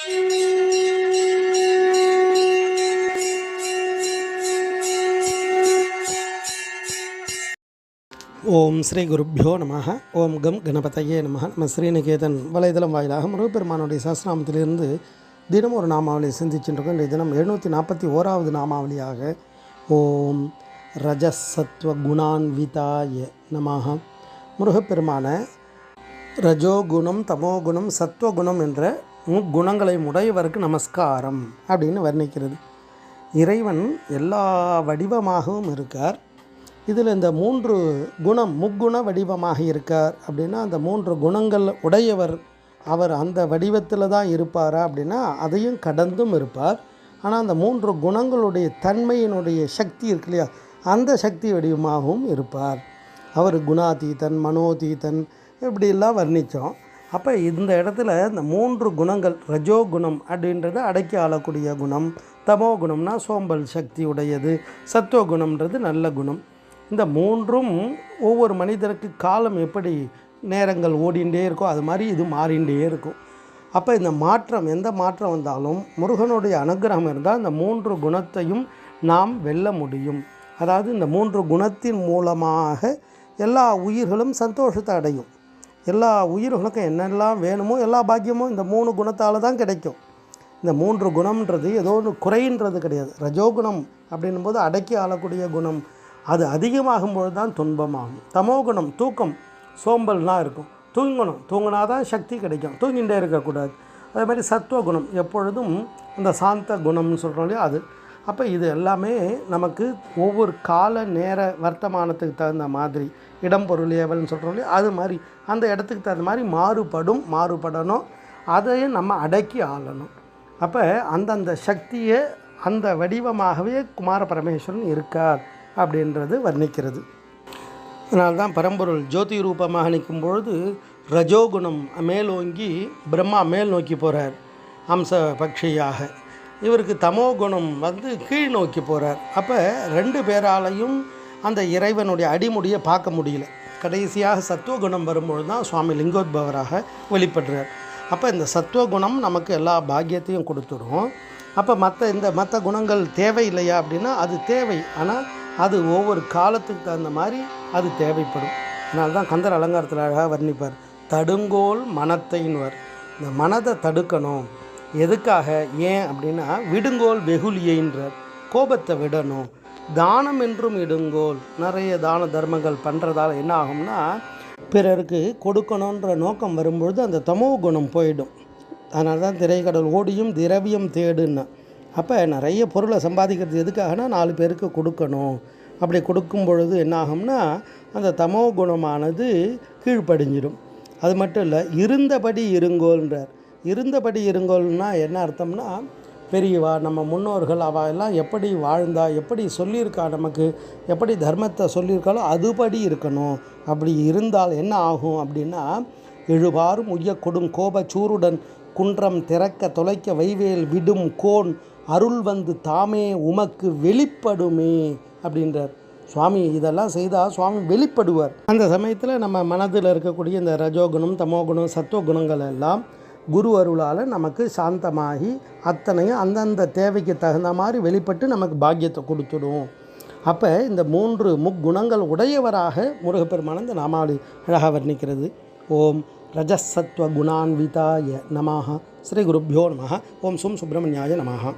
ஓம் ஸ்ரீ குருப்யோ நமஹ. ஓம் கம் கணபதையே நமஹ. நம்ம ஸ்ரீநிகேதன் வலைதளம் வாயிலாக முருகப்பெருமானுடைய சஹஸ்ரநாமத்திலிருந்து தினம் ஒரு நாமாவளியை சிந்திச்சுருக்கோம். இன்றைய தினம் 741வது நாமாவளியாக ஓம் ரஜசத்வ குணான்விதாய நமஹ. முருகப்பெருமான ரஜோகுணம், தமோகுணம், சத்வகுணம் என்ற முக்குணங்களை உடையவருக்கு நமஸ்காரம் அப்படின்னு வர்ணிக்கிறது. இறைவன் எல்லா வடிவமாகவும் இருக்கார். இதில் இந்த 3 குணம் முக்குண வடிவமாக இருக்கார் அப்படின்னா, அந்த 3 குணங்கள் உடையவர் அவர் அந்த வடிவத்தில் தான் இருப்பாரா அப்படின்னா அதையும் கடந்தும் இருப்பார். ஆனால் அந்த 3 குணங்களுடைய தன்மையினுடைய சக்தி இருக்கு இல்லையா, அந்த சக்தி வடிவமாகவும் இருப்பார். அவர் குணாதீதன், மனோதீதன் இப்படிலாம் வர்ணித்தோம். அப்போ இந்த இடத்துல இந்த 3 குணங்கள், ரஜோகுணம் அப்படின்றது அடக்கி ஆளக்கூடிய குணம், தமோ குணம்னா சோம்பல் சக்தி உடையது, சத்துவகுணம்ன்றது நல்ல குணம். இந்த 3ம் ஒவ்வொரு மனிதருக்கு காலம் எப்படி நேரங்கள் ஓடிண்டே இருக்கோ அது மாதிரி இது மாறிண்டே இருக்கும். அப்போ இந்த மாற்றம், எந்த மாற்றம் வந்தாலும் முருகனுடைய அனுகிரகம் இருந்தால் இந்த 3 குணத்தையும் நாம் வெல்ல முடியும். அதாவது இந்த 3 குணத்தின் மூலமாக எல்லா உயிர்களும் சந்தோஷத்தை அடையும். எல்லா உயிர்களுக்கும் என்னெல்லாம் வேணுமோ எல்லா பாக்கியமும் இந்த 3 குணத்தால் தான் கிடைக்கும். இந்த 3 குணம்ன்றது ஏதோ ஒன்று குறைன்றது கிடையாது. ரஜோகுணம் அப்படின்னும்போது அடக்கி ஆளக்கூடிய குணம், அது அதிகமாகும்போது தான் துன்பமாகும். தமோகுணம் தூக்கம், சோம்பல்லாம் இருக்கும், தூங்கினா தான் சக்தி கிடைக்கும், தூங்கிகிட்டே இருக்கக்கூடாது. அதே மாதிரி சத்துவகுணம் எப்பொழுதும் அந்த சாந்த குணம்னு சொல்கிறோம் இல்லையா அது. அப்போ இது எல்லாமே நமக்கு ஒவ்வொரு கால நேர வர்த்தமானத்துக்கு தகுந்த மாதிரி, இடம் பொருள் ஏவல்னு சொல்கிறோம் இல்லையா அது மாதிரி அந்த இடத்துக்கு தகுந்த மாதிரி மாறுபடணும். அதையும் நம்ம அடக்கி ஆளணும். அப்போ அந்தந்த சக்தியை அந்த வடிவமாகவே குமார பரமேஸ்வரன் இருக்கார் அப்படின்றது வர்ணிக்கிறது. அதனால்தான் பரம்பொருள் ஜோதி ரூபமாக நிற்கும் பொழுது ரஜோகுணம் மேலோங்கி பிரம்மா மேல் நோக்கி போகிறார் அம்ச பக்ஷியாக. இவருக்கு தமோகுணம் கீழ் நோக்கி போகிறார். அப்போ 2 பேராலையும் அந்த இறைவனுடைய அடிமுடியை பார்க்க முடியல. கடைசியாக சத்துவகுணம் வரும்பொழுது தான் சுவாமி லிங்கோத்பவராக வெளிப்படுறார். அப்போ இந்த சத்துவகுணம் நமக்கு எல்லா பாக்கியத்தையும் கொடுத்துடும். அப்போ மற்ற குணங்கள் தேவையில்லையா அப்படின்னா அது தேவை. ஆனால் அது ஒவ்வொரு காலத்துக்கு தகுந்த மாதிரி அது தேவைப்படும். அதனால தான் கந்தர் அலங்காரத்தில் அழகாக வர்ணிப்பார். தடுங்கோல் மனத்தைன்வர். இந்த மனதை தடுக்கணும். எதுக்காக, ஏன் அப்படின்னா விடுங்கோல் வெகுளியைன்றார். கோபத்தை விடணும். தானம் என்றும் இடுங்கோல். நிறைய தான தர்மங்கள் பண்ணுறதால என்ன ஆகும்னா பிறருக்கு கொடுக்கணுன்ற நோக்கம் வரும்பொழுது அந்த தமோ குணம் போயிடும். அதனால தான் திரைக்கடல் ஓடியும் திரவியம் தேடுன்னா. அப்போ நிறைய பொருளை சம்பாதிக்கிறது எதுக்காகனா 4 பேருக்கு கொடுக்கணும். அப்படி கொடுக்கும் பொழுது என்னாகும்னா அந்த தமோ குணமானது கீழ்ப்படிஞ்சிடும். அது மட்டும் இல்லை, இருந்தபடி இருங்கோல்ன்றார். இருந்தபடி இருங்கோல்னா என்ன அர்த்தம்னா, பெரியவா நம்ம முன்னோர்கள் அவள் எல்லாம் எப்படி வாழ்ந்தா, எப்படி சொல்லியிருக்கா, நமக்கு எப்படி தர்மத்தை சொல்லியிருக்காளோ அதுபடி இருக்கணும். அப்படி இருந்தால் என்ன ஆகும் அப்படின்னா, எழுபாரும் உய்ய கொடும் கோப சூருடன் குன்றம் திறக்க தொலைக்க வைவேல் விடும் கோன் அருள் தாமே உமக்கு வெளிப்படுமே அப்படின்றார். சுவாமி இதெல்லாம் செய்தால் சுவாமி வெளிப்படுவார். அந்த சமயத்தில் நம்ம மனதில் இருக்கக்கூடிய இந்த ரஜோகுணம், தமோகுணம், சத்துவகுணங்கள் எல்லாம் குரு அருளால் நமக்கு சாந்தமாகி அத்தனையும் அந்தந்த தேவைக்கு தகுந்த மாதிரி வெளிப்பட்டு நமக்கு பாக்கியத்தை கொடுத்துடும். அப்போ இந்த 3 முக்குணங்கள் உடையவராக முருகப்பெருமான இந்த நாமாவளி அழகாக வர்ணிக்கிறது. ஓம் ரஜசத்வ குணான்விதாய நமஹ. ஸ்ரீ குருப்யோ நமஹ. ஓம் சும் சுப்பிரமணியாய நமஹ.